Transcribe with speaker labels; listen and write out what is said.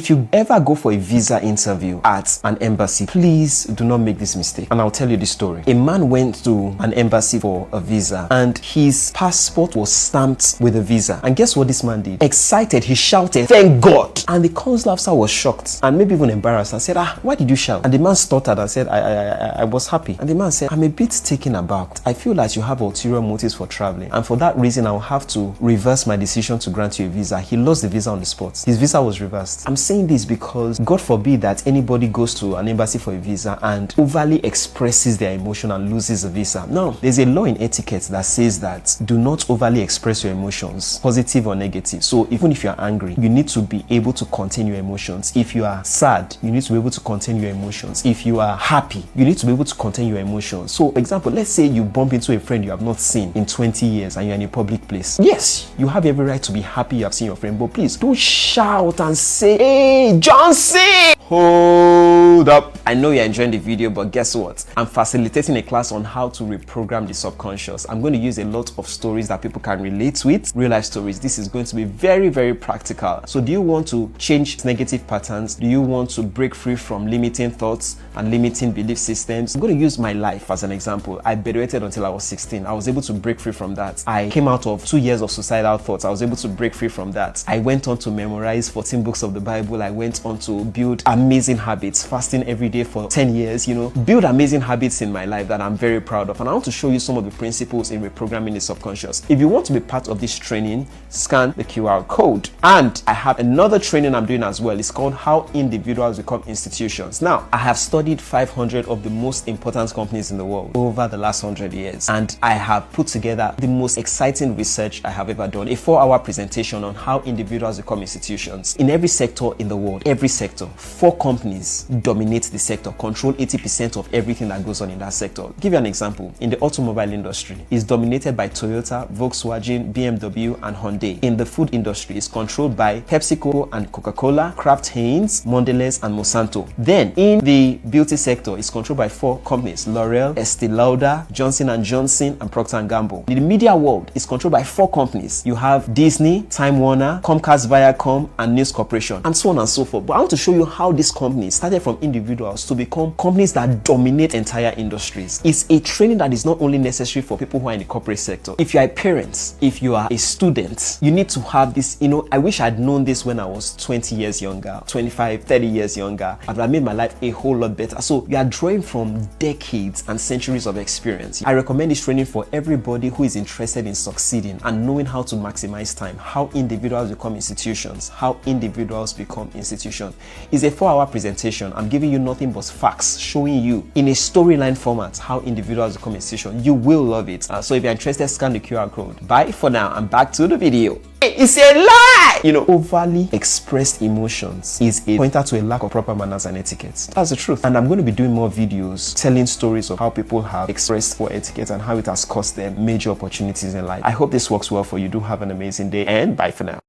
Speaker 1: If you ever go for a visa interview at an embassy, please do not make this mistake. And I'll tell you this story. A man went to an embassy for a visa and his passport was stamped with a visa. And guess what this man did? Excited, he shouted, "Thank God!" And the consular officer was shocked and maybe even embarrassed and said, why did you shout? And the man stuttered and said, I was happy. And the man said, I'm a bit taken aback. I feel like you have ulterior motives for traveling. And for that reason, I'll have to reverse my decision to grant you a visa. He lost the visa on the spot. His visa was reversed. I'm saying this because God forbid that anybody goes to an embassy for a visa and overly expresses their emotion and loses a visa. Now, there's a law in etiquette that says that do not overly express your emotions, positive or negative. So even if you're angry, you need to be able to contain your emotions. If you are sad, you need to be able to contain your emotions. If you are happy, you need to be able to contain your emotions. So, for example, let's say you bump into a friend you have not seen in 20 years and you're in a public place. Yes, you have every right to be happy you have seen your friend, but please don't shout and say, "Hey, Johnson!" Hold up. I know you're enjoying the video, but guess what? I'm facilitating a class on how to reprogram the subconscious. I'm going to use a lot of stories that people can relate with, real life stories. This is going to be very, very practical. So do you want to change negative patterns? Do you want to break free from limiting thoughts and limiting belief systems? I'm going to use my life as an example. I bedwetted until I was 16. I was able to break free from that. I came out of 2 years of suicidal thoughts. I was able to break free from that. I went on to memorize 14 books of the Bible. I went on to build amazing habits, fasting every day for 10 years, build amazing habits in my life that I'm very proud of. And I want to show you some of the principles in reprogramming the subconscious. If you want to be part of this training, scan the QR code. And I have another training I'm doing as well. It's called How Individuals Become Institutions. Now, I have studied 500 of the most important companies in the world over the last 100 years. And I have put together the most exciting research I have ever done. A 4-hour presentation on how individuals become institutions. In every sector in the world, every sector, 4 companies dominate the sector, control 80% of everything that goes on in that sector. I'll give you an example. In the automobile industry, it's dominated by Toyota, Volkswagen, BMW, and Hyundai. In the food industry, it's controlled by PepsiCo and Coca-Cola, Kraft Heinz, Mondelez, and Monsanto. Then, in the beauty sector, it's controlled by 4 companies: L'Oreal, Estee Lauder, Johnson & Johnson, and Procter & Gamble. In the media world, it's controlled by 4 companies. You have Disney, Time Warner, Comcast Viacom, and News Corporation, and so on and so forth. But I want to show you how these companies started from individuals to become companies that dominate entire industries. It's a training that is not only necessary for people who are in the corporate sector. If you are a parent, if you are a student, you need to have this. I wish I'd known this when I was 20 years younger, 25, 30 years younger. I would have made my life a whole lot better. So you are drawing from decades and centuries of experience. I recommend this training for everybody who is interested in succeeding and knowing how to maximize time. How individuals become institutions. How individuals become institutions. It's a 4-hour presentation. I'm giving you nothing but facts, showing you in a storyline format how individuals become institutions. You will love it. So if you're interested, scan the QR code. Bye for now, and back to the video. It's a lie! Overly expressed emotions is a pointer to a lack of proper manners and etiquette. That's the truth. And I'm going to be doing more videos telling stories of how people have expressed poor etiquette and how it has cost them major opportunities in life. I hope this works well for you. Do have an amazing day, and bye for now.